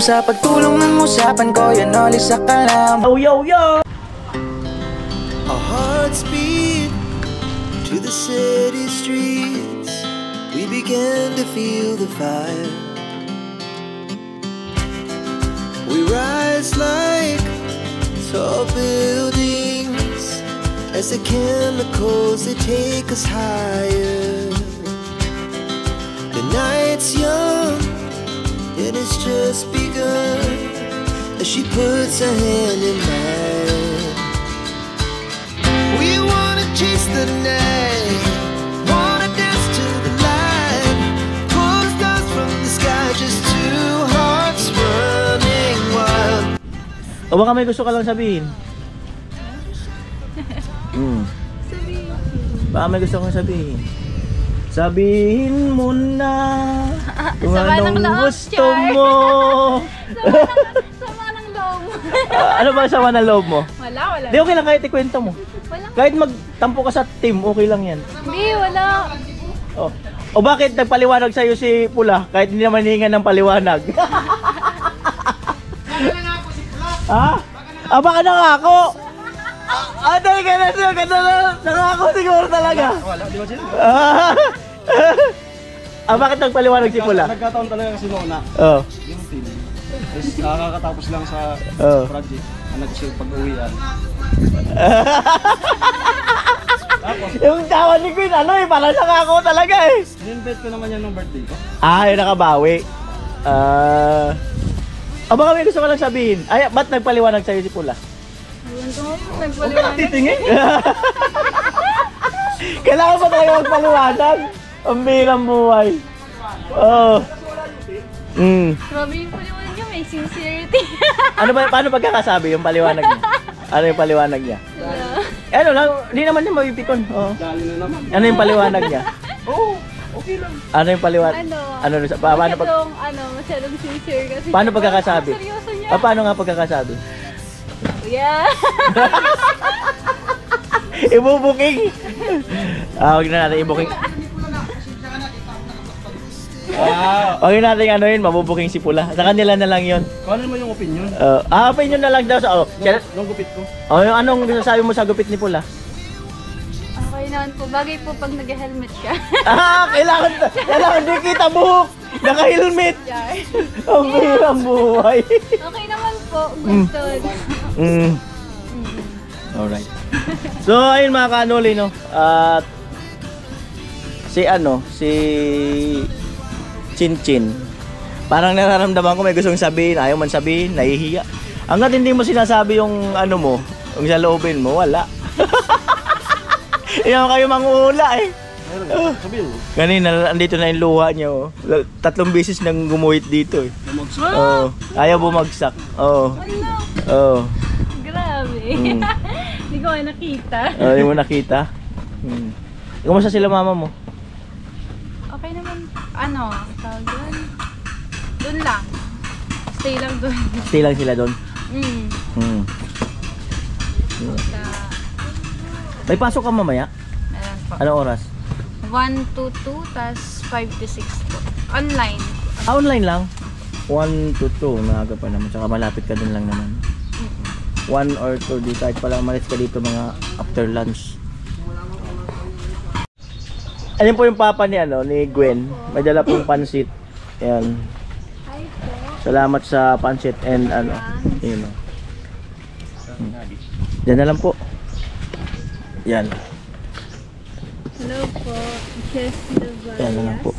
sa pagtulong ng usapan ko, yan all isa ka lang. Oh, yo, yo! Our hearts beat to the city streets. We began to feel the fire. We rise like tall buildings as the chemicals, they take us higher. The night's young and it's just begun as she puts her hand in mine. We wanna chase the night, wanna dance to the light, pull the stars from the sky, just two hearts running wild. O baka may gusto ka lang sabihin? Baka may gusto kang sabihin? Sabihin mo na kung anong gusto mo. Sama ng loob mo. Ano ba sama ng loob mo? Wala. Di okay lang kahit ikwento mo. Wala. Kahit magtampo ka sa team, okay lang yan. Hindi, wala. O bakit nagpaliwanag sa'yo si Pula kahit hindi naman hihingan ng paliwanag? Ha? Baka nangako. Dahil ka na nangako siguro talaga. Wala, di ba siya? Bakit nagpaliwanag si Pula? Nagkataon talaga kasi noon na yung team is kakatapos lang sa project na nagpag-uwian. Yung tawa ni Queen, parang nangako talaga eh. In-invite ko naman yan ng birthday ko. Yung nakabawi. Baka may gusto ka lang sabihin. Ba't nagpaliwanag sa'yo si Pula? Huwag ka titingin. Kailangan ba tayo magpaliwanag? Ang bilang buhay. Grabe yung paliwanag niya, may sincerity. Paano pagkakasabi yung paliwanag niya? Ano yung paliwanag niya? Ano lang, hindi naman niya mapipikon. Dali na naman. Ano yung paliwanag niya? Okay lang. Ano yung paliwanag? Masyadong sincere kasi. Paano pagkakasabi? Seryoso niya. Paano nga pagkakasabi? Yeah. Ibubuking. Huwag na natin ibuking. Huwag natin anuin, mabubuking si Pula. Sa kanila na lang yun. Kung ano mo yung opinion? Opinion na lang daw sa... Nung gupit ko. Yung anong sasabi mo sa gupit ni Pula? Okay naman po. Bagay po pag nag-helmet siya. Kailangan di kita buhok. Naka-helmet. Ang hirang buhay. Okay naman po. Gusto. Alright. So ayun mga kanoli, no. At si Chinchin. Parang nararamdaman ko may gustong sabihin, ayaw man sabihin, nahihiya. Hanggat hindi mo sinasabi yung mo, yung sa loobin mo, wala. Iyan kayo mangula eh. Kanina, andito na yung luha niya. 3 beses nang gumuhit dito eh. Ayaw bumagsak. Grabe. Hindi ko ay nakita. Hindi mo nakita? Kumusta sila mama mo? Okay naman. Tawag doon? Doon lang. Stay lang doon. Stay lang sila doon? May pasok ka mamaya? Meron po. Anong oras? 1 to 2, tas 5 to 6 po. Online. Online lang? 1 to 2, maaga pa naman. Tsaka malapit ka din lang naman. 1 or 2, di kahit pala umalis ka dito mga after lunch. Ayun po yung papa ni Gwen. May dala pong pansit. Ayan. Salamat sa pansit and yun. Diyan na lang po. Yan. Hello po. Yan na lang po.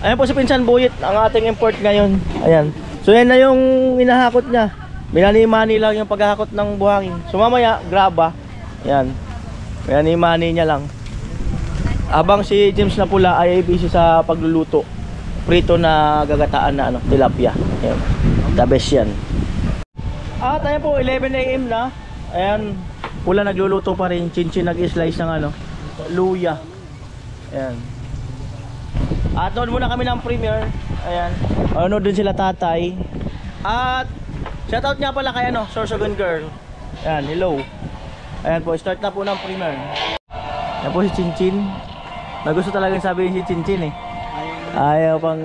Ayan po si Pinsan Buyit, ang ating import ngayon. Ayan. So yan na yung hinahakot niya. Minani-mani lang yung paghahakot ng buhangin. So mamaya, graba. Ayan. Minani-mani niya lang. Abang si James na Pula ay busy sa pagluluto. Prito na gagataan na tilapia. Ayan. The best yan. At ayan po, 11 AM na. Ayan. Pula nagluluto pa rin. Chinchin nag-slice ng luya. Ayan. At doon muna kami ng premiere. Ayan. Ano din sila tatay. At shoutout nga pala kay Sorsogon Girl. Ayan, hello. Ayan po, start na po ng premiere. Ayan po si Chinchin. May gusto talagang sabihin si Chinchin eh. Ayaw pang...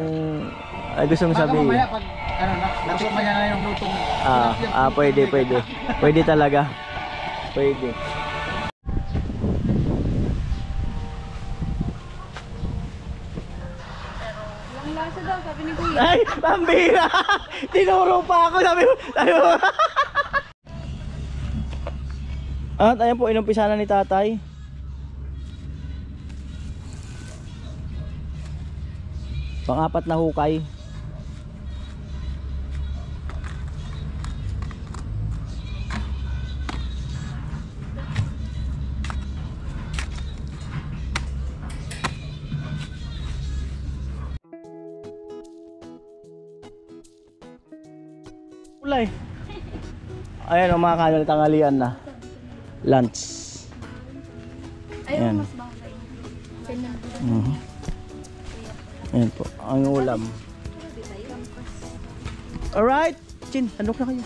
Ay gusto mong sabihin. Mamaya pag ano, natikman niya na yung lutong. Pwede. Pwede talaga. Pwede. Ang lasa daw, sabi ni Kuya. Ay, pambira! Tinuro pa ako, sabi mo. At ayan po, inumpisa na ni tatay. Pang-apat na hukay. Ulay. Ayan o mga kanal, tanghalian na. Lunch. Ayan. Ayaw, mas baka sa inyo. Ayan po, ang ulam. Alright! Chin, handok na kayo.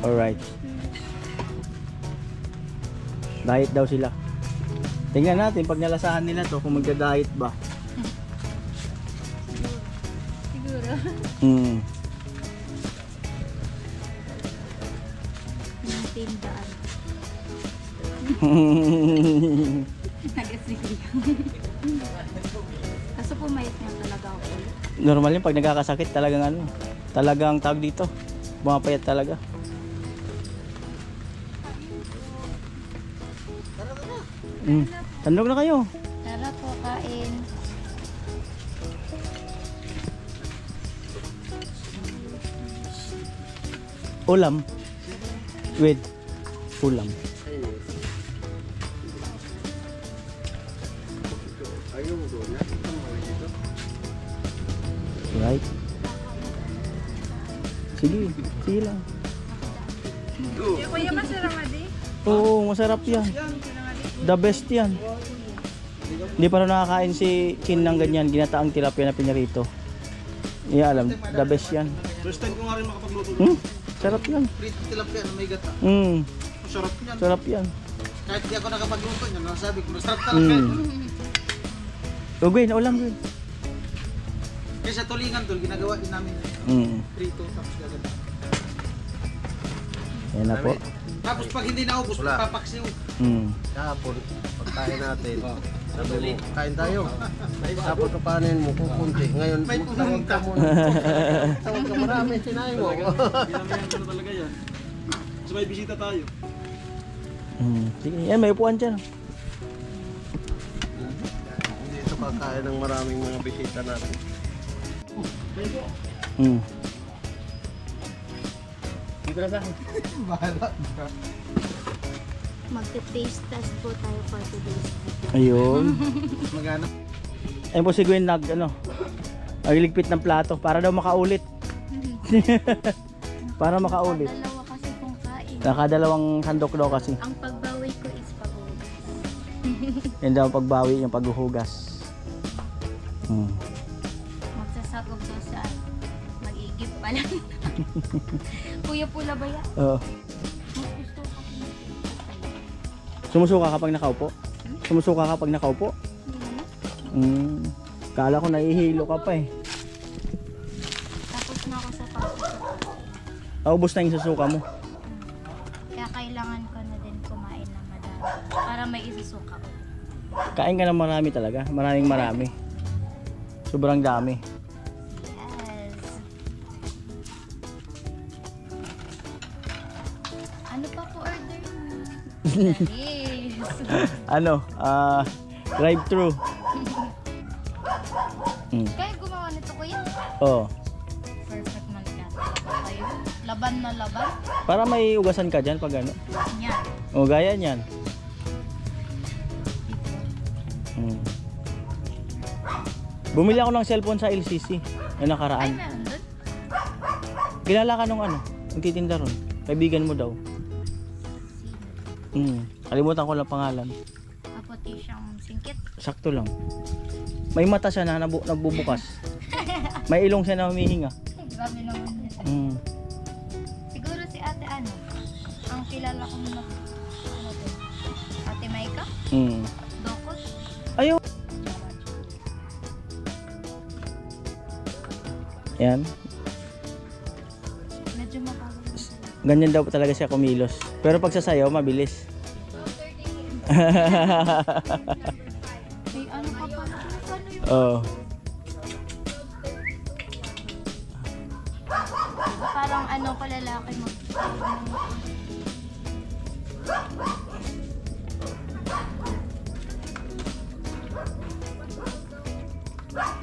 Alright. Diet daw sila. Tingnan natin pag nalasahan nila to kung magda-diet ba. Siguro. Maintain daan. Nag-asili. Kaso pumayat niya talaga ako. Normal yun pag nagkakasakit talagang tawag dito. Bumapayat talaga. Tandog na kayo. Tara po, kain. Ulam. With ulam. Right. Sige lang. Kuya, masarap di? Oo, masarap yan. The best yan. Hindi pa rin nakakain si Chin ng ganyan, ginataang tilapia na pinarito. Iya alam, the best yan. First time ko nga rin makapagluto. Sarap yan. Prito tilapia na may gata. Sarap yan. Sarap yan. Kahit di ako nakapagluto niyan, nasabi ko, masarap talaga. Gwen, ulam Gwen. Kaya sa tulingan tol, ginagawa din namin. Prito, tapos gaganda. Yan na po. Tapos pag hindi naubos, papaksiw. Kahapon, pagkain natin, sabi mo, kain tayo. Tapos kapanin mo, kukunti. Ngayon, tawag ka muna. Tawag ka marami, sinayin mo. Ginamayan ko na talaga yan. So may bisita tayo. Sige, yan may upuan dyan. Hindi ito kakain ng maraming mga bisita natin. Dito na sa akin. Bahala. Magte-taste test po tayo for today's video. Ayun. Maghanap. Ayun po si Gwen nagliligpit ng plato para daw makaulit. Para makaulit. Dalawa kasi kung kain. Nakadalawang handok daw kasi. Ang pagbawi ko is paghugas. Yan daw ang pagbawi, yung paghuhugas. Magsasagog daw sa mag-igip pa lang. Kuya Pula ba yan? Oo. Mas gusto ko kasi Sumusuka kapag nakaupo? Sumusuka kapag nakaupo? Kala ko nahihilo ka pa eh. Tapos na ako sa pagsusuka. Ubus na yung susuka mo. Kaya kailangan ko na din kumain ng madami. Para may isusuka ko. Kain ka ng marami talaga. Marami. Sobrang dami. Yes. Ano pa po order mo? Yes. Drive-thru. Kaya gumawa nito kuya? Oo. Perfect man ka. Tayo. Laban na laban. Para may ugasan ka dyan pag ano. Yan. O gaya niyan. Bumili ako ng cellphone sa LCC na Ay, nakaraan. meron doon? Kilala ka nung nagtitinda ron. Kaibigan mo daw. Kalimutan ko lang pangalan. Kaputi siyang singkit. Sakto lang. May mata siya na nagbubukas. May ilong siya na humihinga. Ay, grabe naman yun. Siguro si ate ang kilala ko na din. Ate Maika? Dokos? Ayaw. Yan. Ganyan daw talaga siya kumilos. Pero pag sasayaw, mabilis. May ano ka pa? Ano yun? Oo. Parang ano ko lalaki mo.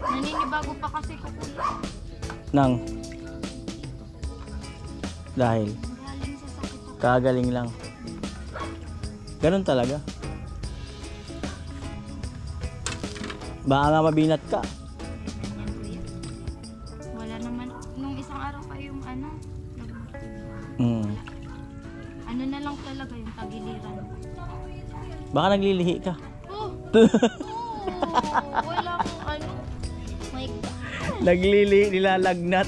Naninibago pa kasi ko kuya. Nang. Dahil. Galing sa sakit ako. Kagaling lang. Ganun talaga. Baka nga mabinat ka. Ganyan kuya. Wala naman. Nung isang araw pa yung ano. Ano na lang talaga yung tagiliran. Baka naglilihi ka. Oh! Walang ano. My God. Naglilihi, nilalagnat.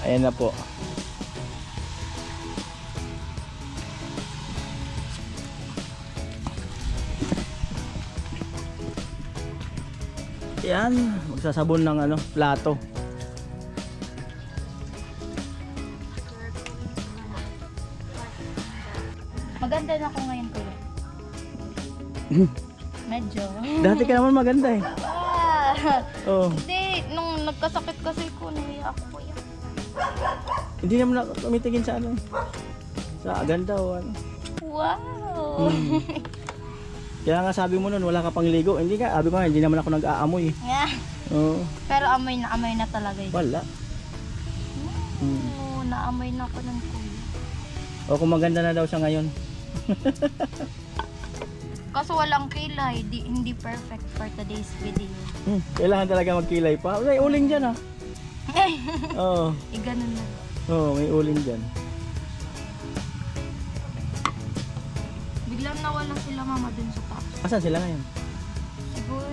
Ayan na po. Yan, magsasabon ng ano, plato. Maganda na ako ngayon kuya. Medyo. Dati ka naman maganda eh. Ah! Oh, Hindi, nung nagkasakit kasi ko, nahiya ako kuya. hindi naman ako tumitingin sa ano. Sa ganda o ano. Wow! Kaya nga sabi mo nun, wala ka pang ligo. Hindi ka, sabi ko nga, hindi naman ako nag-aamoy. Yeah. Oo, Pero amoy na talaga yun. wala. Oo, naamoy na ako ng kuya. O kung maganda na daw siya ngayon. Kaso walang kilay, hindi perfect for today's video. Kailangan talaga magkilay pa. May uling dyan ah. Oo, Ganun na. oo, may uling dyan. Biglang nawala sila mama dun sa taas. Asan sila ngayon? Siguro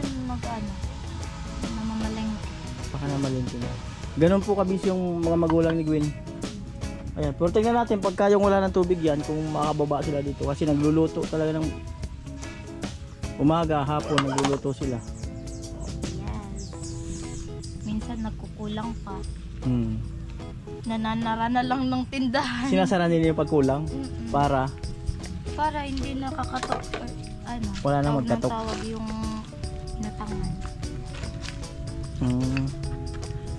namamalengke. Baka namalin sila. Ganun po kabis yung mga magulang ni Gwen. Ayan, pero tingnan natin pagka yung wala ng tubig yan, kung makababa sila dito. Kasi nagluluto talaga ng umaga, hapon, nagluluto sila. Yes. Minsan nagkukulang pa. Hmm. Nananara na lang ng tindahan. Sinasara nila yung pagkulang para Para hindi nakakatok or ano. Wala na tawag ng magkatok. tawag yung natangan.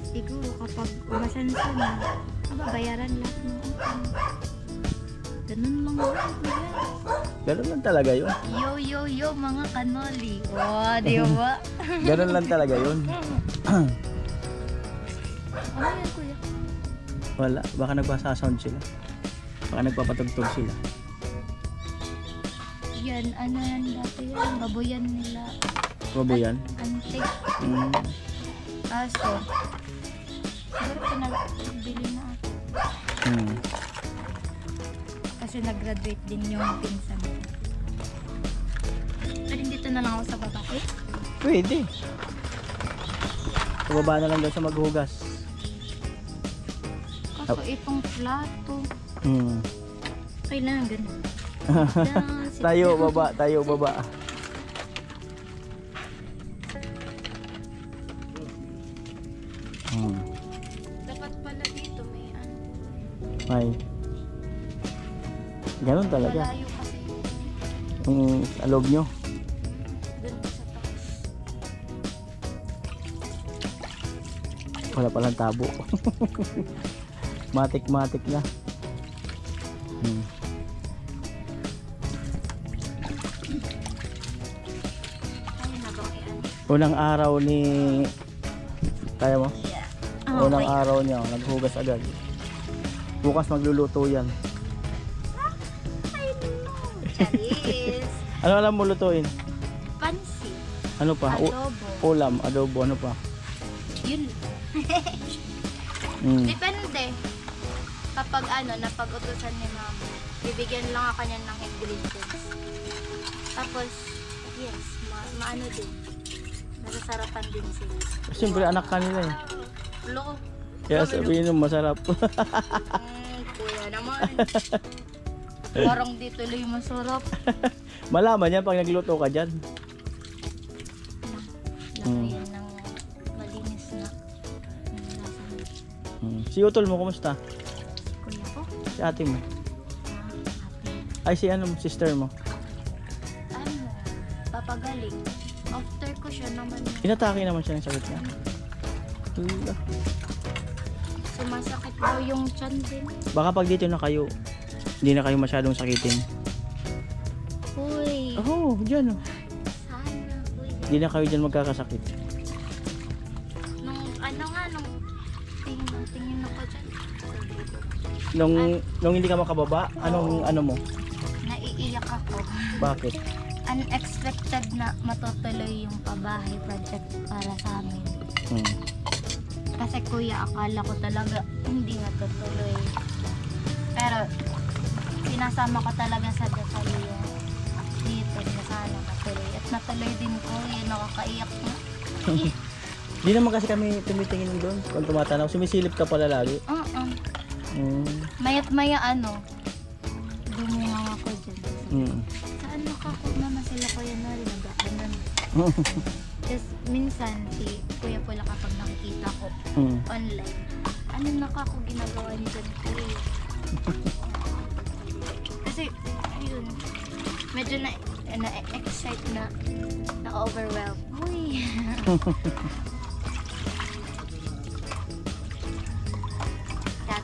Siguro kapag umasansan na, mababayaran lahat ng utang. Ganun lang yun. ganun lang talaga yun. Yo mga kanoli. Wow, di ba? Ganun lang talaga yun. Ano yan kuya? Wala, baka nagpasasound sila. Baka nagpapatugtog sila. Yan, ano yan dati yan. Baboyan nila. Baboyan. Antik. Kaso, siguro pinabili na ako. Kasi nag-graduate din yung pinsan ko. Pero dito na lang ako sa baba. Eh? Pwede. Pababa na lang daw siya maghugas. Kaso itong plato. Kailangan ganun. Tayo baba, tayo baba. Dapat pala dito may ano. May. Ganun talaga. Malayo kasi Sa loob nyo. dun sa taas. Wala palang tabo. Matik-matik na. Ay, nabang iyan. Unang araw ni... Kaya mo? Oh, Unang okay. araw niya, naghugas agad. Bukas magluluto yan. Ay, no. Charis. Ano alam mo lutuin? Pansi. Ano pa? Adobo. Ulam, adobo, ano pa? Yun. Depende. Kapag ano, napag-utusan ni mama, bibigyan lang ako niya ng ingredients. Tapos, yes, maano din. Nasasarapan din sila. Siyempre anak kanila eh. Loko. Kaya sabihin mo masarap. Kuya naman. Parang di tuloy masarap. Malaman yan pag nagluto ka dyan. Lagayan ng malinis na lasa niya. Si utol mo, kumusta? Kuya ko, Si ate mo? happy. Ay, si ano, sister mo? Ano, papagaling. After ko siya naman yung Inatake naman siya ng sakit niya. Wala. sumasakit daw yung tiyan din. Baka pag dito na kayo, hindi na kayo masyadong sakitin. Uy, Oo, dyan oh. sana kuya. Hindi na kayo dyan magkakasakit. Nung ano nga, nung tingin ako dyan. Sabi ko, Nung hindi ka makababa, anong ano mo? naiiyak ako. Bakit? Unexpected na matutuloy yung pabahay project para sa amin. Kasi kuya, akala ko talaga hindi matutuloy. Pero sinasama ko talaga sa dasal yung dito na sana matuloy. At natuloy din ko, yun nakakaiyak na. Di naman kasi kami tumitingin doon kung tumatanaw. Sumisilip ka pala lagi. Mayat maya ano, gumungang ako dyan. Mm. Saan nakakuha na sila kuya na rin nagkakanan. Tapos minsan si kuya pala kapag nakikita ko online, ano nakako ginagawa niya dyan kuya? Kasi ayun, medyo na-excite na-overwhelm. Uy!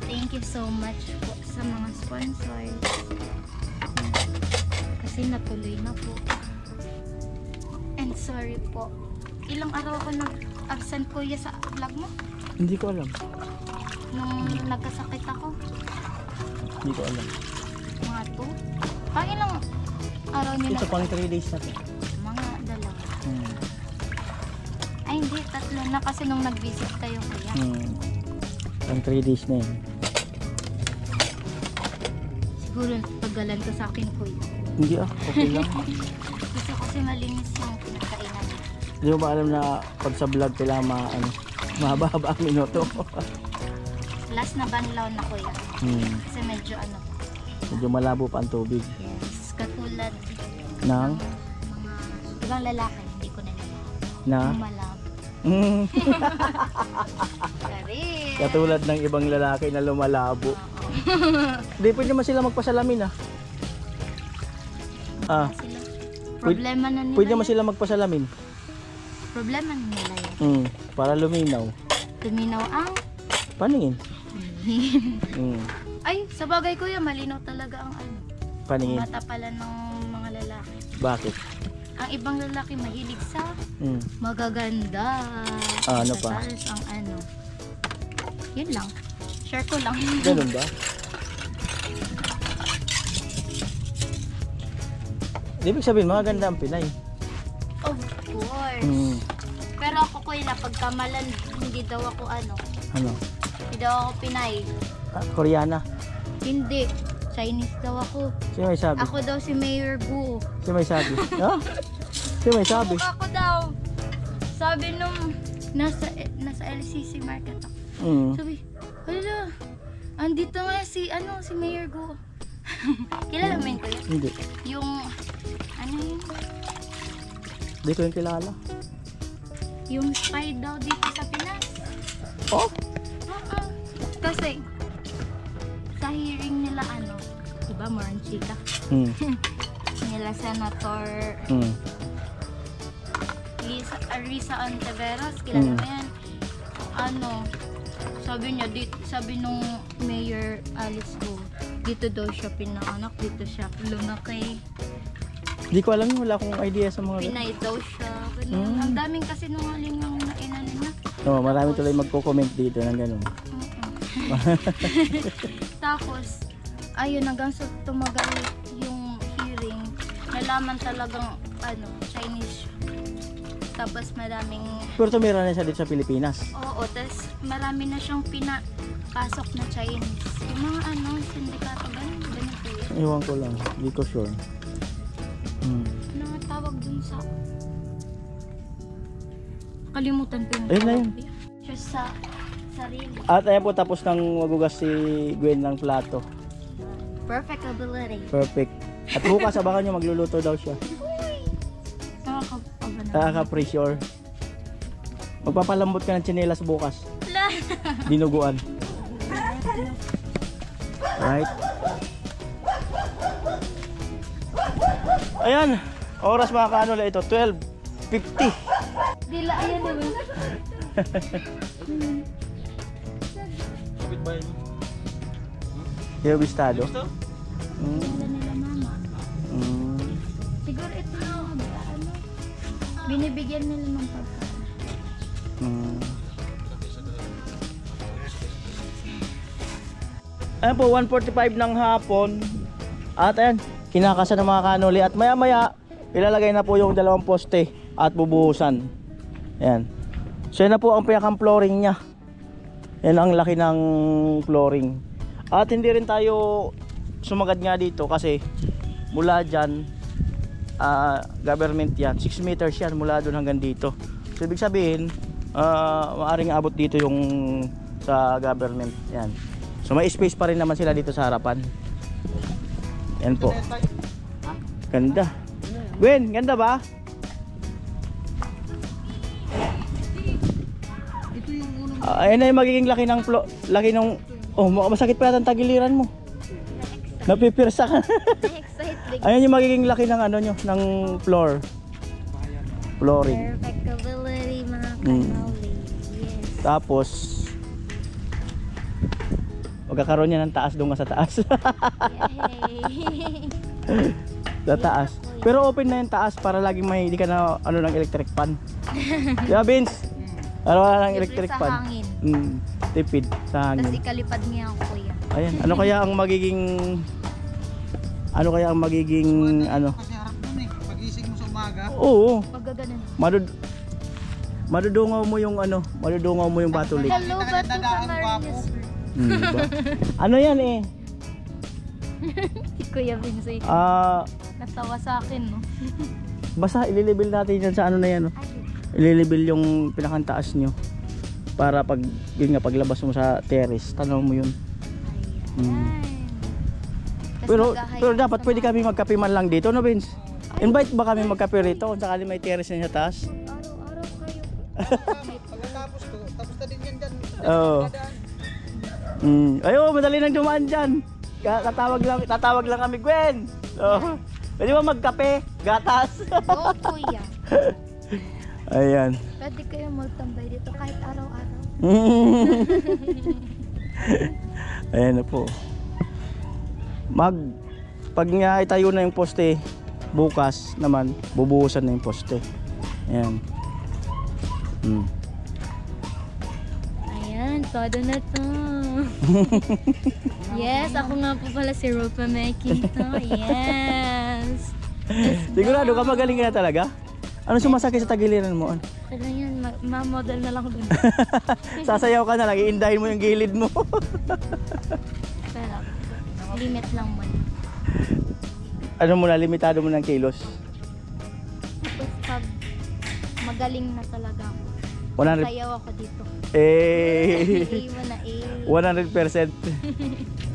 Thank you so much po sa mga sponsors. Kasi natuloy na po. And sorry po. Ilang araw ako nag-absent kuya sa vlog mo? Hindi ko alam. Nung nagkasakit ako? Hindi ko alam. Mga 2? Pang ilang araw niyo Ito na? pang 3 days na to. Mga 2. Ay hindi, 3 na kasi nung nag-visit kayo kuya. Pang 3 days na yun. Siguro paggalan ko sa akin kuya. Hindi okay lang. Gusto kasi malinis yung pinagkainan. Hindi mo ba alam na pag sa vlog kailangan mahaba-haba ang minuto? Last na banlaw na kuya. Kasi medyo ano. Medyo malabo pa ang tubig. Yes, katulad Ng? mga ibang lalaki, hindi ko na Na? malabo. Sorry. Katulad ng ibang lalaki na lumalabo. Hindi pwede naman sila magpasalamin Sila. Problema na nila. Pwede naman yan. sila magpasalamin. Problema na nila yan. Para luminaw. Tuminaw ang Paningin. ay, sa bagay kuya, malinaw talaga ang ano. Paningin. Mata pala ng mga lalaki. Bakit? Ang ibang lalaki mahilig sa Mm. magaganda. Ano Sa pa? taas ang ano. Yun lang. Share ko lang. Ganun ba? Ibig sabihin, maganda ang Pinay. Of course. Pero ako kuya, pagkamalan, hindi daw ako ano. Ano? Hindi daw ako Pinay. Koreana. Hindi. Chinese daw ako. Sino may sabi? Ako daw si Mayor Gu. Sino may sabi? Ha? Sino may sabi? Ako daw. Sabi nung nasa LCC market ako. Sabi, hala, andito nga si Mayor Gu. Kilala mo yun kuya? Hindi. Yung, ano yun? Hindi ko yung kilala. Yung spy daw dito sa Pinas. Oh? Kasi, sa hearing nila diba, Moran Chica? Nila Senator Risa Ontiveros, kilala mo yan? Sabi nung Mayor Alice Go, dito daw siya pinanganak, dito siya lumaki. Hindi ko alam, wala akong idea sa mga... Pinay daw siya. Ang daming kasi nungaling yung inano niya. Oo, marami tuloy magko-comment dito ng ganun. Tapos, ayun, hanggang sa tumagal yung hearing, nalaman talagang, Chinese siya. Tapos maraming, Pero tumira na siya dito sa Pilipinas. oo, tapos marami na siyang pinapasok na Chinese. Yung mga sindikato, ganito yun. Iwan ko lang, hindi ko sure. Ano nga tawag dun sa, kalimutan ko yung Ayun na tawag. yun. Just sa sarili. At ayan po, tapos nang magugas si Gwen ng plato. Perfect ability. Perfect. At bukas, abangan nyo, magluluto daw siya. Nakakapagano. Nakaka-pressure. Magpapalambot ka ng tsinelas bukas. Wala. Dinuguan. Right. Ayan. Oras mga kanol ito. 12:50. Dila, ayan naman. Kapit bahay mo. Yung bistado. Gusto? Dila nila mama. Siguro ito yung binibigyan nila ng pagkain. Ayan po, 1:45 ng hapon. At ayan, kinakasa ng mga kanuli. At maya maya, ilalagay na po yung dalawang poste at bubuhusan. Ayan. So yan na po ang pinakang flooring niya. Yan ang laki ng flooring. At hindi rin tayo sumagad nga dito kasi mula dyan, government yan. 6 meters yan mula doon hanggang dito. So ibig sabihin, maaaring abot dito yung sa government. Yan. So may space pa rin naman sila dito sa harapan. Yan po. Ganda. Gwen, ganda ba? Ayan na yung magiging laki ng laki ng masakit pa yata ang tagiliran mo. Napipirsa ka. Excited. Ayan yung magiging laki ng ano nyo, ng flooring. Perfectability mga kanoli. Yes. Tapos magkakaroon niya ng taas doon sa taas. Yay. Sa taas. Pero open na yung taas para laging may hindi ka na ano ng electric fan. Yeah, Vince. Ano wala ng electric Sa fan? hangin. Tipid sa Tapos hangin. ikalipad niya ako kuya. Ayan, ano kaya ang magiging ano? Kasi harap nun eh. Pag-ising mo sa umaga. Oo, Pagkaganan. madudungaw mo yung ano, madudungaw mo yung batulik. Hello, Batu Camarines. Diba? Ano yan eh? Si Kuya Vince. Natawa sa akin, no? Basta ililibil natin yan sa ano na yan, no? Ay, Ililibil yung pinakang-taas nyo para pag yun nga paglabas mo sa terrace, tanaw mo yun. ayan. Tas Pero maghahayag dapat sa pwede mga- kami magkape man lang dito, no Vince? Invite ba kami magkape rito kung sakali may terrace na sa taas? Araw-araw kayo. Pagkatapos ko, tapos na din yan dyan. Oo. Ayo, madali nang dumaan dyan. Tatawag lang kami, Gwen. Oh. Pwede ba magkape? Gatas? Oo, kuya. Ayan. Pwede kayo magtambay dito kahit araw-araw. Ayan na po. Pag nga itayo na yung poste, bukas naman, bubuhusan na yung poste. Ayan. Ayan, todo na to. Yes, ako nga po pala si Rupa Mekito. Yes. Sigurado ka magaling ka na talaga? Ano sumasakit sa tagiliran mo? Kaya yan, ma-model na lang dun. Sasayaw ka na lang, iindahin mo yung gilid mo. Pero, limit lang mo. Ano mo na, limitado mo ng kilos? Tapos pag magaling na talaga ako, 100, sayaw ako dito. eh, Iwan na 100%.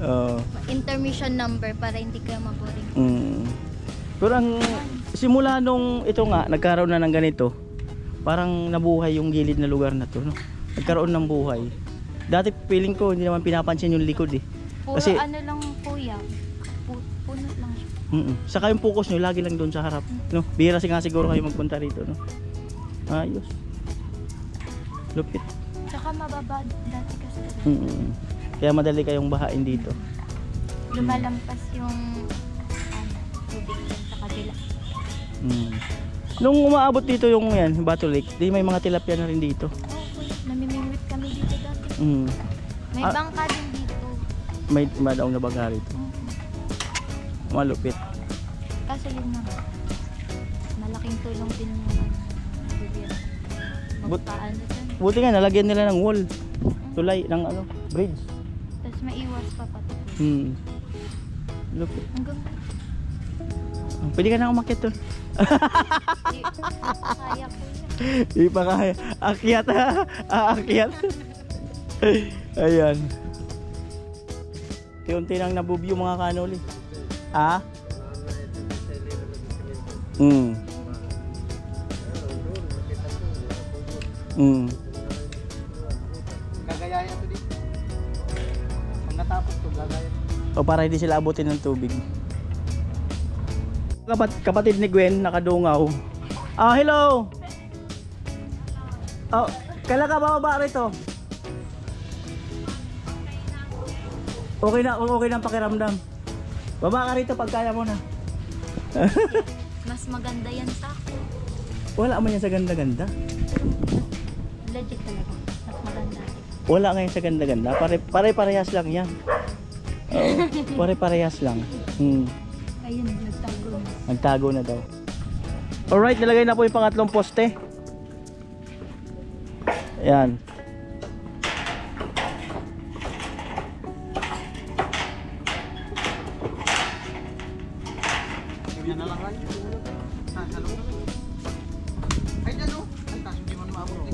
Oh. intermission number para hindi kayo maboring. Pero ang simula nung ito nga, nagkaroon na ng ganito, parang nabuhay yung gilid na lugar na to, no? Nagkaroon ng buhay. Dati feeling ko hindi naman pinapansin yung likod eh. Puro Kasi ano lang kuya, puno lang siya. saka yung focus nyo lagi lang doon sa harap, no? Bihira nga siguro kayo magpunta rito, no? Ayos. Lupit. Tsaka mababa dati kasi. Kaya madali kayong bahain dito. Lumalampas yung tubig dun sa kabila. Nung umaabot dito yung yan, Batu Lake, di may mga tilapia na rin dito. Oh, kuya, namimingwit kami dito dati. May Ah. bangka din dito. May madaong na baga rito. Malupit. Kaso yun na, malaking tulong din yung gobyerno. Magpaano dyan. Buti nga nalagyan nila ng wall. Tulay ng ano, bridge. Tapos maiwas pa pati. Lupit. Hanggang Pwede ka na umakyat doon. kaya ko yun. Di pa kaya. Akyat ha. Aakyat. Ayan. Unti nang nabubyo mga kanoli. Ha? Mm. Gagayahin ito dito. Pag natapos to, gagayahin. O para hindi sila abutin ng tubig. Kapatid ni Gwen, nakadungaw. Ah, hello! Oh, kailan ka bababa rito? Okay na ang pakiramdam. Baba ka rito pag kaya mo na. Mas maganda yan sa akin. Wala man yan sa ganda-ganda. Legit talaga. Mas maganda. Wala ngayon sa ganda-ganda. Pare-parehas lang yan. Oo, pare-parehas lang. Ayun, nagtago na. Nagtago na daw. Alright, nilagay na po yung pangatlong poste. Ayan. Yan na lang kayo. Halo. Ay, dyan o. Ay, taso di man maabot eh.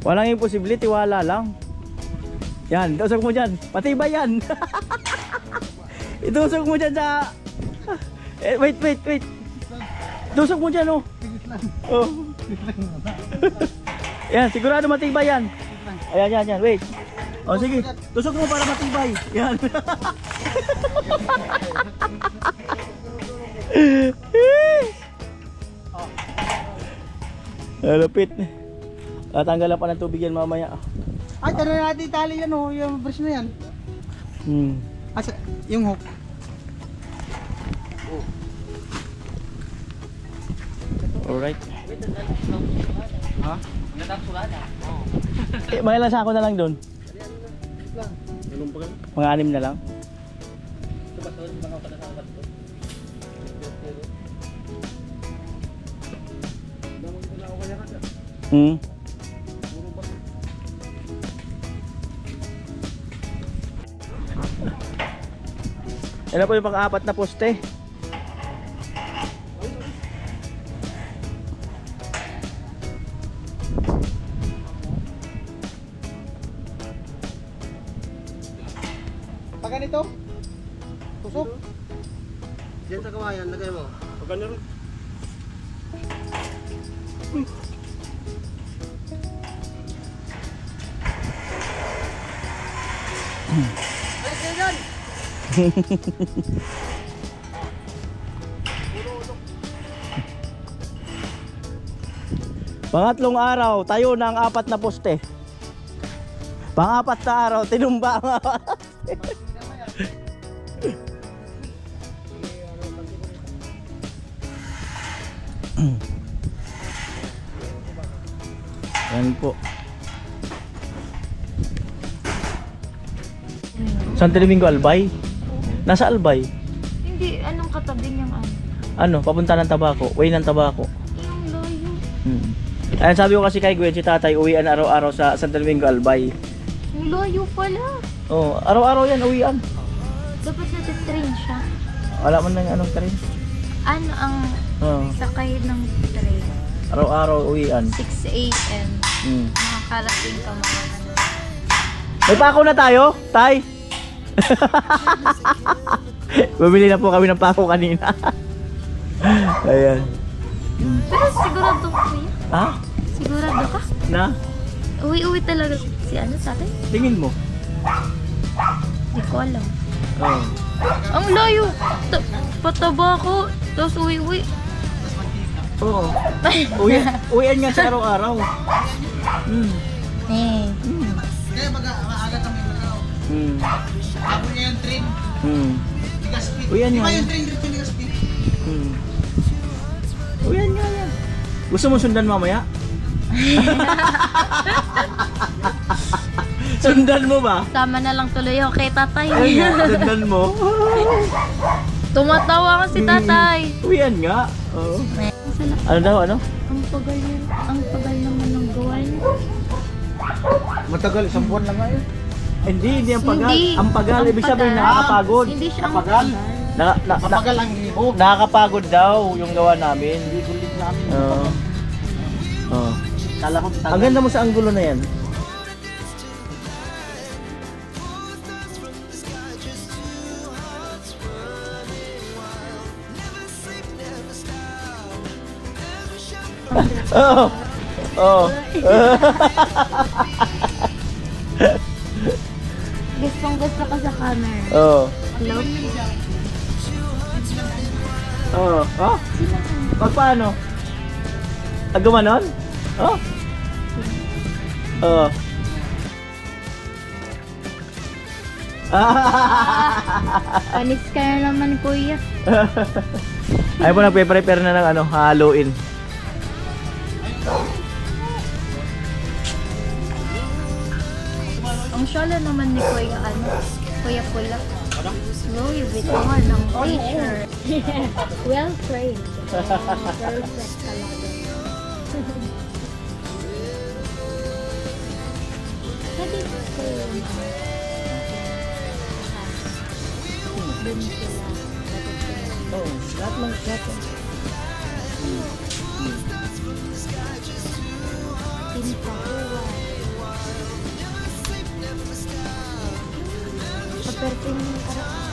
Walang imposible, tiwala lang. Yan, tusok mo dyan. Patibay yan. Itusok mo dyan sa... wait. Tusok mo dyan, oh. Oh. Yan, sigurado matibay yan. Ayan, wait. Oh, sige. Tusok mo para matibay. Yan. Lapit. Tatanggalan pa ng tubig yan mamaya. Ay, tanong natin tali yan o. Yung brush na yan. Asa, yung hook. Alright. Ha? Mga ilang sako na lang doon? Mga 6 na lang? Yan po yung pang-apat na poste. Pag ganito? Tusok? Diyan sa kawayan, lagay mo. Pag ganito rin. Pangatlong araw, tayo na ang 4 na poste. Pang-4 na araw, tinumba ang 4. Yan po. Santo Domingo Albay? Nasa Albay? Hindi, anong katabi niyang ano? Ano, papunta ng Tabaco, way ng Tabaco. Yung layo. Ayan, sabi ko kasi kay Gwen, si tatay uwian araw-araw sa Santo Domingo Albay. Yung layo pala. Oh, araw-araw yan uwian. Dapat natitrain siya. Wala man lang anong train. Ano ang sakay ng train? Araw-araw uwian. 6 a.m. Makakarating ka mga ano. May pako na tayo, tay. Bumili na po kami ng pako kanina. Ayan. Pero sigurado ko yan. Ha? Sigurado ka? Na? Uwi-uwi talaga si ano sa atin? Tingin mo? Hindi ko alam. Oh. Ang layo! Pataba ko, tapos uwi-uwi. Oo. Uwian nga sa araw-araw. Kaya maaga kami mag-araw. Ako niya yung train. Ligaspi. Uwian Di nga. ba yung train dito Ligaspi? Uwian nga yan. Gusto mo sundan mamaya? Sundan mo ba? Sama na lang tuloy ako kay tatay. Sundan mo? Tumatawa ka si tatay. Uwian nga. Oo. Masarap. Ano daw, ano? Ang tagal naman ng gawa niya. Matagal, isang buwan lang ngayon. Hindi ang pagal. Hindi. Ang pagal, Ang ibig sabihin pagal. nakakapagod. Hindi siya ang Pagal? Mapagal ang hibo. Nakakapagod daw yung gawa namin. Hindi kulit namin. Oo. Oo. Kala ko Ang ganda mo sa anggulo na yan. Oo. Oo. Gustong gusto ko sa camera. Oo. Hello? Oo. Oh? Paano? Gumanon? Oh? Oo. Panis ka na naman, kuya. Ay po, nagpe-prepare na ng ano, Halloween. Ang shala naman ni Kuya, Kuya Pula. Louis Vuitton ng t-shirt. Well trained. Perfect talaga. Pwede ko yung dun sila. Oo, lahat ng lahat. Tinta ko. Kaperte mo yung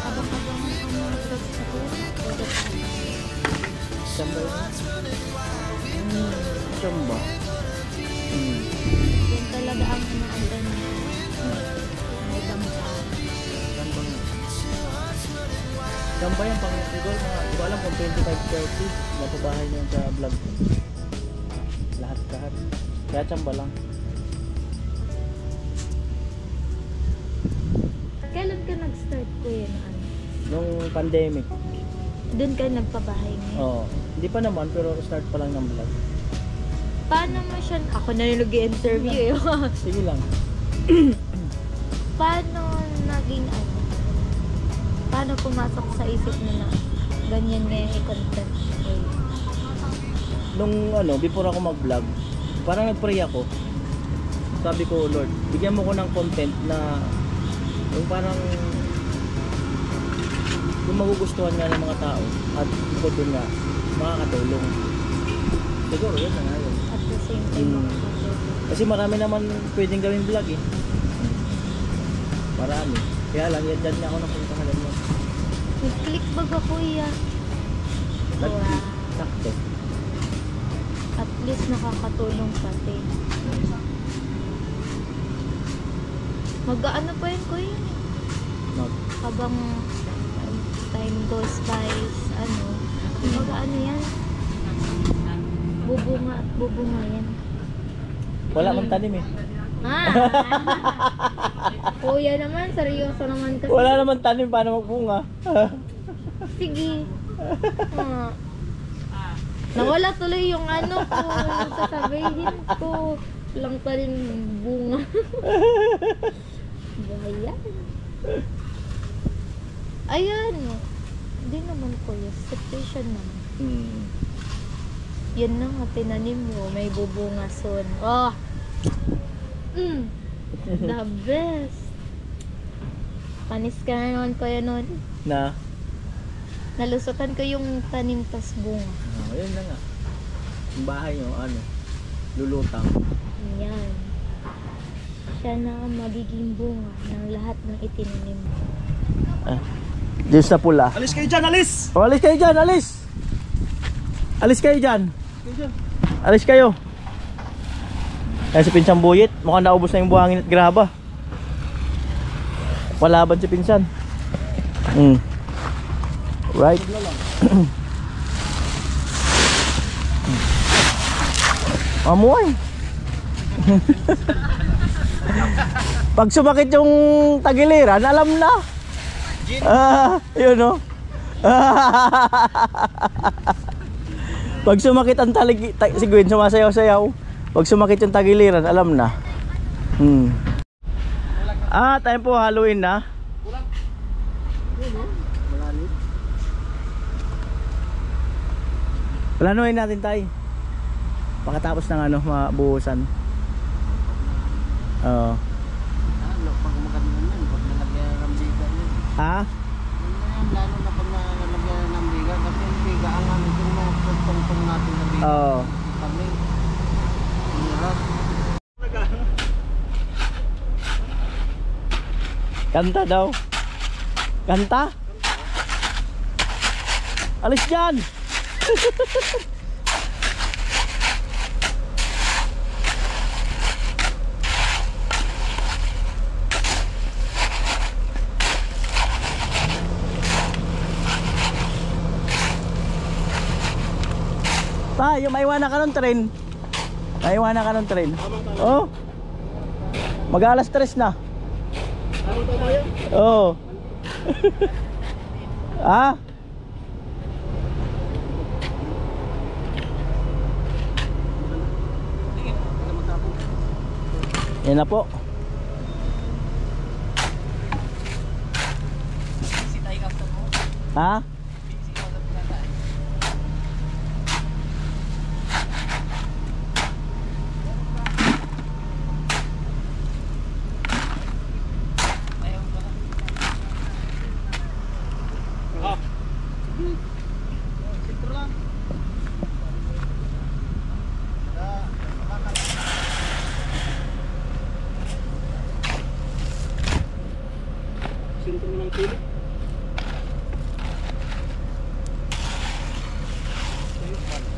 abang-abang ang mga drugs sa kuya. Pwede pa. Samba yun? Samba? Yan talaga ang inaantay niya. May dampa. Samba nga. Samba yan, pang siguro mga, di ko alam kung 25-30 napabahay niyo sa vlog ko. Lahat. Kaya samba lang. Kailan ka nag-start, kuya, na ano? Nung pandemic. Doon ka nagpabahay ngayon? Oo. Hindi pa naman, pero start pa lang ng vlog. Paano mo siya, ako na yung nag-interview eh. Sige lang. Paano naging ano? Paano pumasok sa isip mo na ganyan nga yung content? Nung ano, before ako mag-vlog, parang nag-pray ako. Sabi ko, Lord, bigyan mo ko ng content na yung parang yung magugustuhan nga ng mga tao at bukod dun nga, makakatulong. Siguro, yun na nga yun. At the same time, makakatulong. Kasi marami naman pwedeng gawin vlog eh. Marami. Kaya lang, yan dyan niya ako napuntahan mo. Nag-click baga, kuya. Wow. Sakto. At least nakakatulong pati. Mag-ano pa yun, kuya? Habang time goes by, ano, mag-ano yan? Bubunga at bubunga yan. Wala mang tanim eh. Ah! Kuya naman, seryoso naman kasi. Wala naman tanim, paano magbunga? Sige. Ah. Nawala tuloy yung ano ko, yung sasabihin ko. Lang pa rin bunga. Bayan. Ayan. Hindi naman kuya, situation naman. Yan na nga, tinanim mo, may bubunga soon. Oh! The best! Panis ka na naman kuya nun. Na? Nalusutan ko yung tanim tas bunga. Ayun na nga. Yung bahay nyo, ano, lulutang. Yan. Siya na ang magiging bunga ng lahat ng itinanim. Diyos na pula. Alis kayo dyan, alis! O, alis kayo dyan, alis! Alis kayo dyan. Alis kayo. Ayan si Pinsang Buyit. Mukhang naubos na yung buhangin at graba. Palaban si Pinsan. Right. Amoy. Pag sumakit yung tagiliran, alam na. Yun o. Pag sumakit ang si Gwen sumasayaw-sayaw. Pag sumakit yung tagiliran, alam na. Tayo po, Halloween na. Planuhin natin tayo. Pagkatapos ng ano, mabuhusan. Oo. Pag maganda yan, pag nalagyan ng biga yan. Ha? Lalo na pag nalagyan ng biga, kasi yung biga ang ano, yung mga tungtong natin na biga. Oo. Kami, hirap. Kanta daw. Kanta? Alis dyan! Tayo, maiwanan ka ng tren. Maiwanan ka ng tren. Oh. Mag-alas 3 na. Oh. Ah? Yan na po. Ha? Sintro mo ng pili.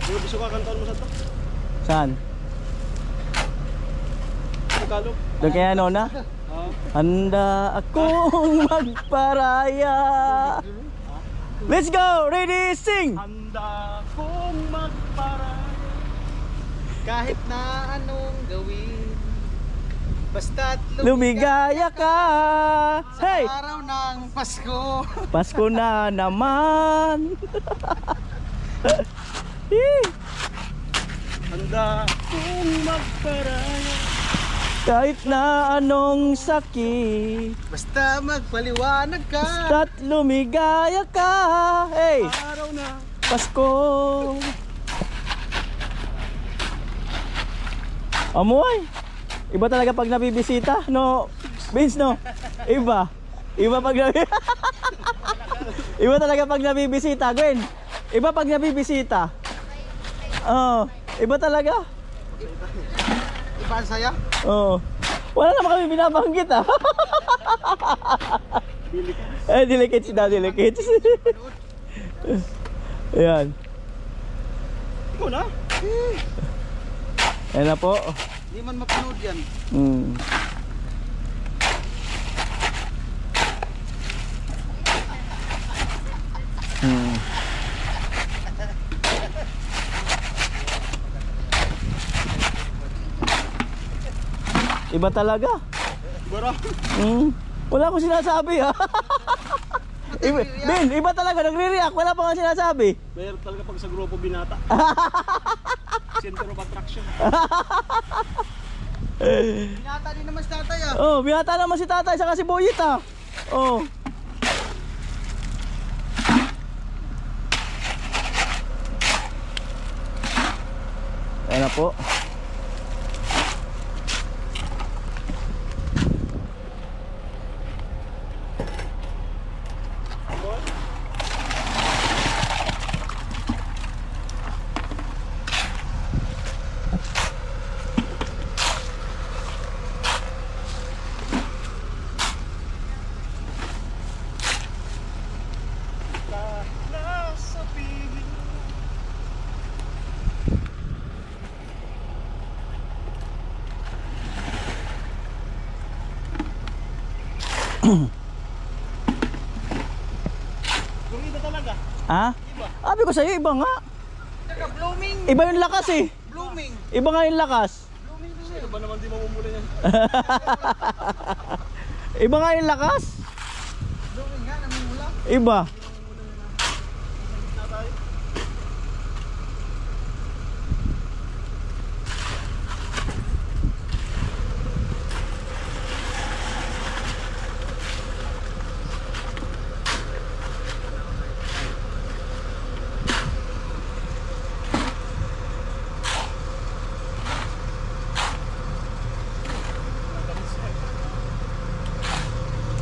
Yung gusto ka kantaon mo sa to? Saan? Tagalog. Doon kaya ano na? Handa akong magparaya. Let's go! Ready, sing! Handa kong magparaya. Kahit na anong gawin, basta't Lumigaya ka! Hey! araw ng Pasko. Pasko na naman! Handa kong magparaya. Kahit na anong sakit, Basta magpaliwanag ka. basta't lumigaya ka! Hey! Araw na. Pasko! Amoy! Iba talaga pag nabibisita, no? Vince, no? Iba. Iba pag Iba talaga pag nabibisita, Gwen. Iba pag nabibisita. Oh, iba talaga. Iba ang saya. Oh. Wala naman kami binabanggit, ah. Delicates na, delicates. Ayan. Ikaw na. Ayan na po. Hindi man mapanood yan. Hmm. Iba talaga. Bro. Wala akong sinasabi, ha. Ben, iba talaga, nagre-react. Wala pa akong sinasabi. Meron talaga pag sa grupo binata. Center of attraction. Binata din naman si tatay, ah. Oh, binata naman si tatay sa si Boyit, ah. Oh. Ayan na po. Yung iba talaga. Ha? Sabi ko sa'yo, iba nga. Blooming. Iba yung lakas, eh. Blooming. Iba nga yung lakas. Blooming din eh. Ano ba naman di mamumula yan? Iba nga yung lakas. Blooming nga, namumula. Iba.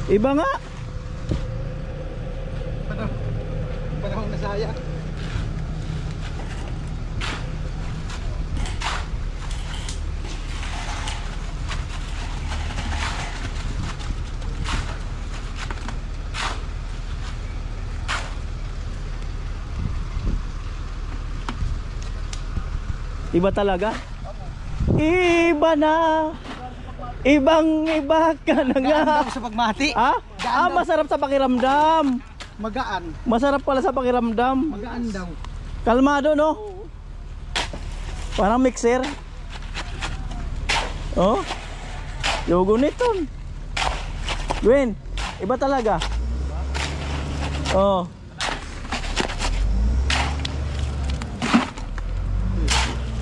Iba nga. Panahon na saya. Iba talaga. Iba na. Ibang iba ka na nga. Sa pagmati. Ah? Ah, masarap sa pakiramdam. Magaan. Masarap pala sa pakiramdam. Magaan daw. Kalmado, no? Parang mixer. Oh. Yogo nito. Gwen, iba talaga. Oh.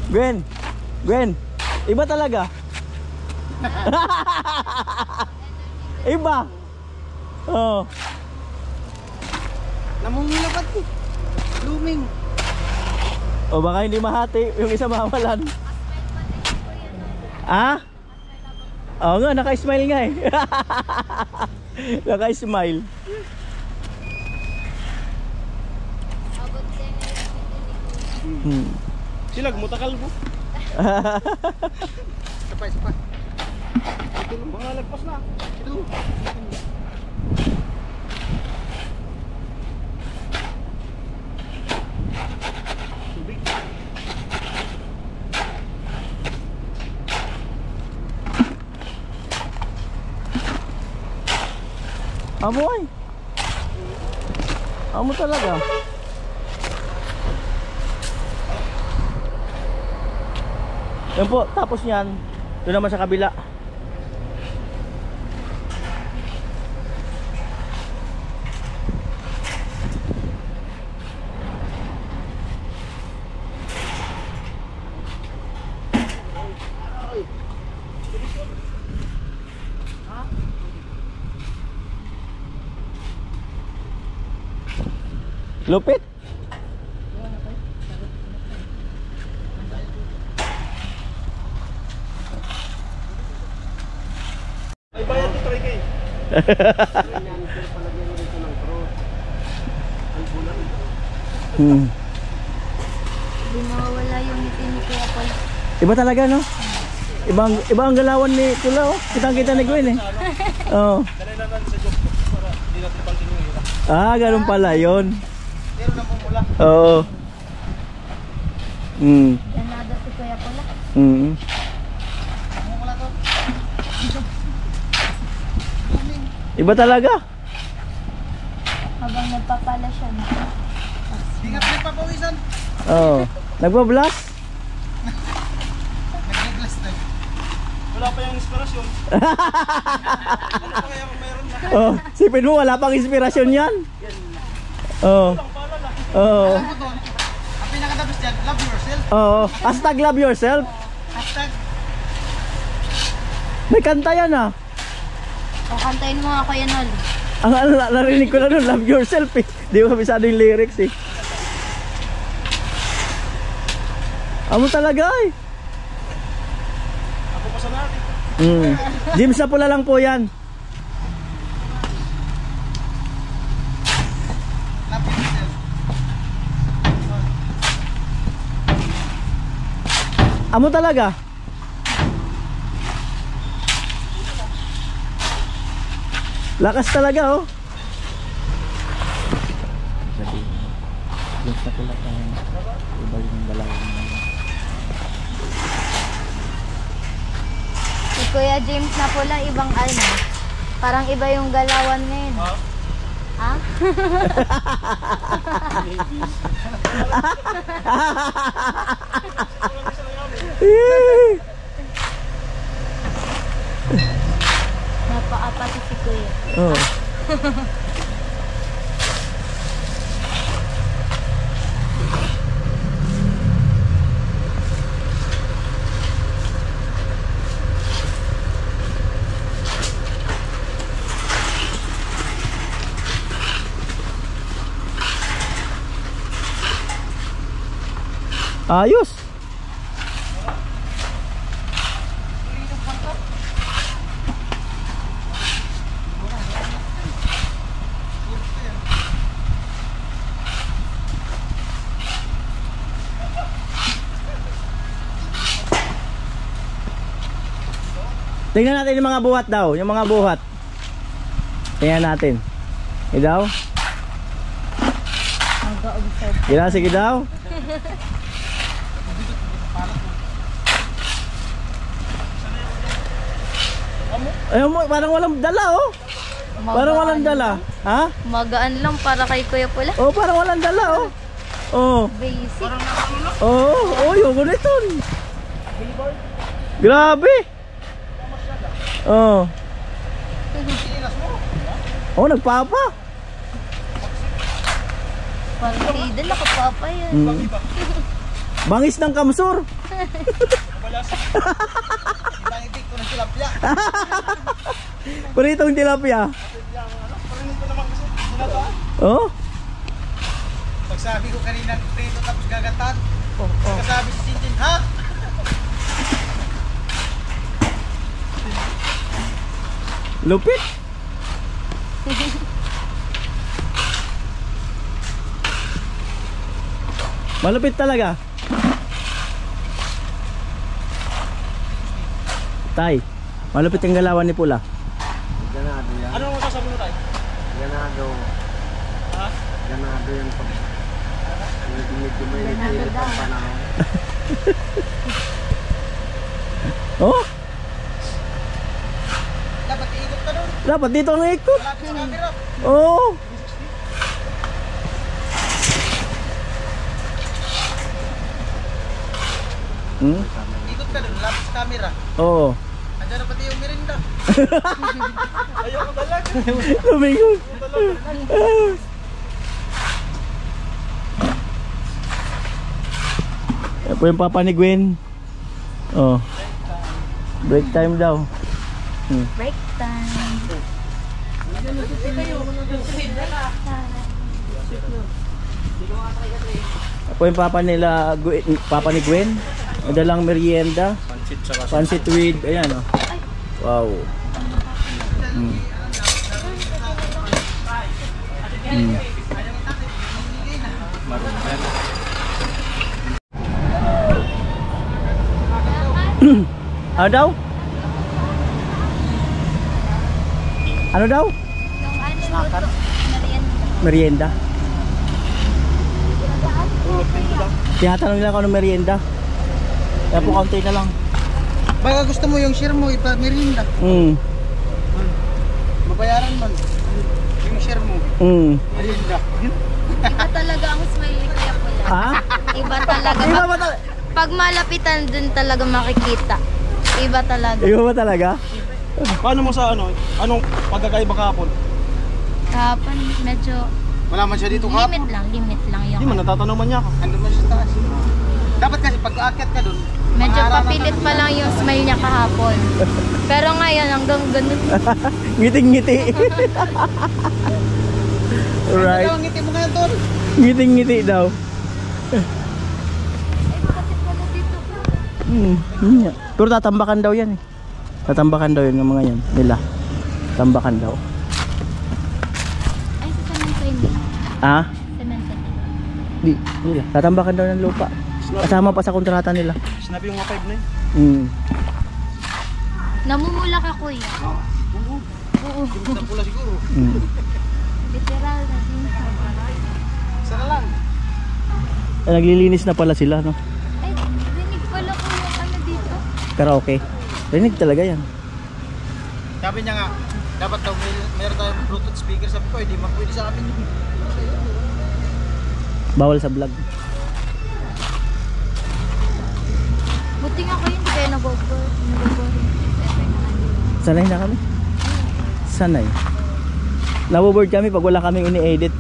Gwen, iba talaga. Iba. Oh. Namumulapat eh. Blooming. O baka hindi mahati, yung isa mawalan. Ah? Oo nga, naka-smile nga eh. Naka-smile. Silag mo takal mo. Sapay, sapay. Ito mga lagpas na. Ito. Amo ay. Amo talaga. Yan po, tapos yan, doon naman sa kabila. Lupit. Ay bayad to try kay. Hindi mawawala yung ngiti ni Kuya Paul. Iba talaga no? Ibang galawan ni Tula oh. Kitang-kita ni Gwen eh. Oh. Dali na sa job para hindi natin pangkinuhira. Ah, ganun pala 'yon. Pero nang pumula. Oo. Ganado si Kuya Paul. Iba talaga. Habang nagpapala siya na. Hindi nga pinagpapawisan. Oo. Nagba-blast? Nag-blast na. Wala pa yung inspirasyon. Ano pa kaya mayroon na? Oh, sipin mo wala pang inspirasyon 'yan. Oo. Oo. Ang pinaka-dabis dyan, love yourself. Oo. Hashtag love yourself. Hashtag. May kanta yan ah. O, kantayin mo nga Kuya Nol. Ang narinig ko na nun, love yourself eh. Di ko kabisado yung lyrics eh. Amo talaga eh. Ako pa sa natin. James na pula lang po yan. Love yourself. Amo talaga. Lakas talaga oh. James na pula lang. Iba yung dalawa. Si Kuya James na pula, ibang ano. Parang iba yung galawan ngayon. Ha? Napakapati si Kuya. Oh. Ayos. Tingnan natin yung mga buhat daw, yung mga buhat. Tingnan natin. Sige daw. Sige daw, sige daw. Ayun mo, parang walang dala oh. Parang walang dala. Ha? Magaan lang para kay Kuya Pula. Oh, parang walang dala oh. Oh. Basic. Oh, yung ganito. Grabe. Oh. Oh, nagpapa. Partida, nakapapa yan. Bangis ng kamsur. Ibang-ibig ko ng tilapia. Pritong tilapia. Prinito naman kasi. Sinatuan. Oh. Pagsabi ko kanina prito tapos gagatan. Pagkasabi si Tintin, ha? Lupit. Malupit talaga. Tay, malupit ang galawan ni Pula. Ganado yan. Ano mo sasabi mo tayo? Ganado. Ha? Ganado yan pag medyo may nitilit ang panahon. Oh, Dapat iikot ka doon. dapat dito ang ikot. Malapit sa camera. Oh. Ikot ka doon, lapit sa camera. Oh. Andiyan na pati yung merinda. Ayoko talaga. Lumingon. Yan po yung papa ni Gwen. Oh. Break time daw. Break time. Ako yung papa nila, papa ni Gwen. Madalang merienda. Pancit with, ayan oh. Wow. Ano daw? Ano daw? Yung ano, luto. Merienda. Merienda. Tinatanong nila kung ano merienda. Kaya po kaunti na lang. Baka gusto mo yung share mo, ipa-merinda. Mabayaran man. Yung share mo, merinda. Iba talaga ang smile ni Kuya Pula. Ha? Iba talaga. Iba ba talaga? Pag malapitan dun talaga makikita. Iba talaga. Iba ba talaga? Paano mo sa ano? Anong pagkakaiba kahapon? Kahapon medyo Wala man siya dito kahapon. limit lang Hindi yung man, natatanong man niya ako. Ano man siya sa taas? Dapat kasi pag aakyat ka dun, medyo maharap papilit pa lang yung smile niya kahapon. Pero ngayon hanggang ganun. Ngiting-ngiti. Alright. Ang ngiti mo ngayon, Tol. Ngiting-ngiti daw. Yun nga. Pero tatambakan daw yan eh. Tatambakan daw yun ng mga yan. Nila. Tambakan daw. Ay, sa semento hindi. Ah? Semento. Di. Nila. Tatambakan daw ng lupa. Kasama pa sa kontrata nila. Sinabi yung mga 5 na yun. Namumula ka, Kuya. Oo. Hindi na pula siguro. Literal na din. Isa na lang. Naglilinis na pala sila, no? Ay, rinig pala ko yung ano dito. Karaoke. Rinig talaga yan. Sabi niya nga, dapat daw meron tayong Bluetooth speaker. Sabi ko, hindi magpwede sa amin yun. Bawal sa vlog. Buti nga kayo, hindi kayo nag-over. Sanay na kami. Sanay. Naboboard kami pag wala kaming ini-edit.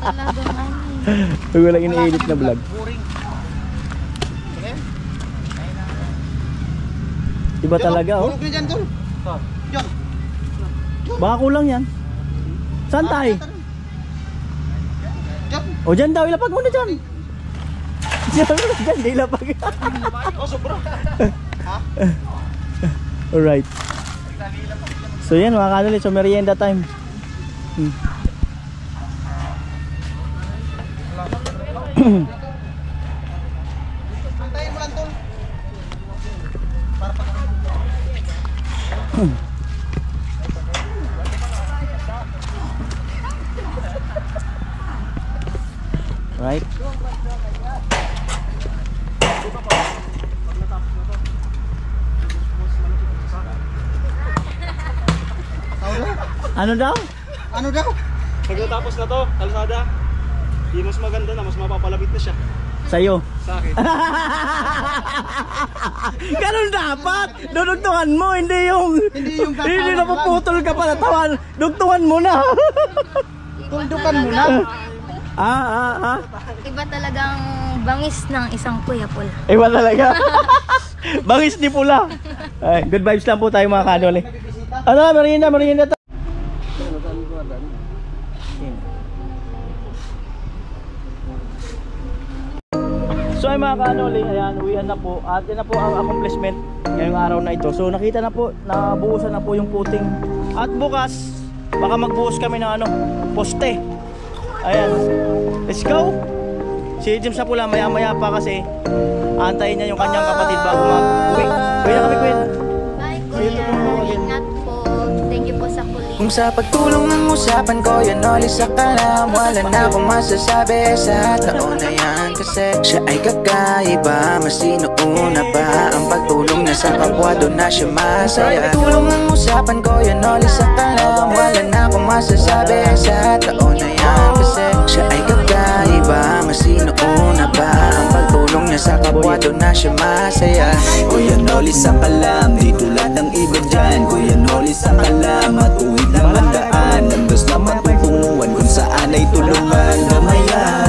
Talagang ano eh. Pag walang ini-edit na vlog. Boring. Okay? Iba talaga, oh. Hulog na dyan, Tol. Diyan. Baka kulang yan. Saan tayo? Diyan. O dyan daw, ilapag mo na dyan. Dyan, di ilapag. Oh, sobra. Alright. So yan mga kanuli, so merienda time. Antayin mo lang, Tol. Para pag Right? Ano daw? Ano daw? Ano daw? Pag natapos na to, kalsada. Di mas maganda na, mas mapapalapit na siya. Sa'yo. Sa akin. Ganun dapat! Dudugtungan mo, hindi yung hindi napuputol ka pa na tawan. Dugtungan mo na. Tuldukan mo na. Iba talagang bangis ng isang kuya pula. Iba talaga. Bangis ni pula. Ay, good vibes lang po tayo mga kanol eh. Ano, merienda to. So ay mga kanoli, ayan, uwian na po. At yan na po ang accomplishment ngayong araw na ito. So nakita na po, nabuhusan na po yung puting. At bukas, baka magbuhos kami ng poste. Ayan, let's go. Si James na pula, maya maya pa kasi antayin niya yung kanyang kapatid bago mag-uwi. Uwi na kami, Queen. Bye, kuya. Ingat po. Thank you po sa kulit. Kung sa pagtulong ng usapan ko yan ulit sa kalam, wala na akong masasabi sa taon na yan. Kasi siya ay kakaiba, mas sinuuna pa ang pagtulong niya sa kapwa, doon na siya masaya. Sa pagtulong ng usapan ko yan ulit sa kalam, wala na akong masasabi sa taon na yan. Kasi siya ay kakaiba, mas sinuuna pa ang pagtulong niya sa kapwa, doon na siya masaya. Kuya Noli sa kalam, di tulad ng iba dyan. Kuya Noli sa kalam, at uwi lang ang daan. Landas na matutulungan kung saan ay tulungan gamayan.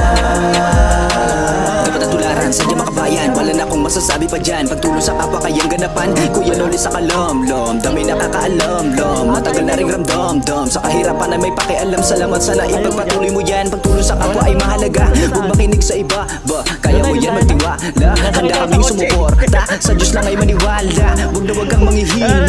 Dapat at tularan sa mga kabayan, wala na akong masasabi pa dyan. Pagtulong sa kapwa kayang ganapan. Kuya Noli sa kalam, dami nakakaalam, matagal na ring ramdam, sa kahirapan ay may pakialam. Salamat, sana ipagpatuloy mo yan. Pagtulong sa kapwa ay mahalaga, huwag makinig sa iba, kaya mo yan magtiwala. Handa kaming sumuporta, sa Diyos lang ay maniwala. Huwag na huwag kang manghihina,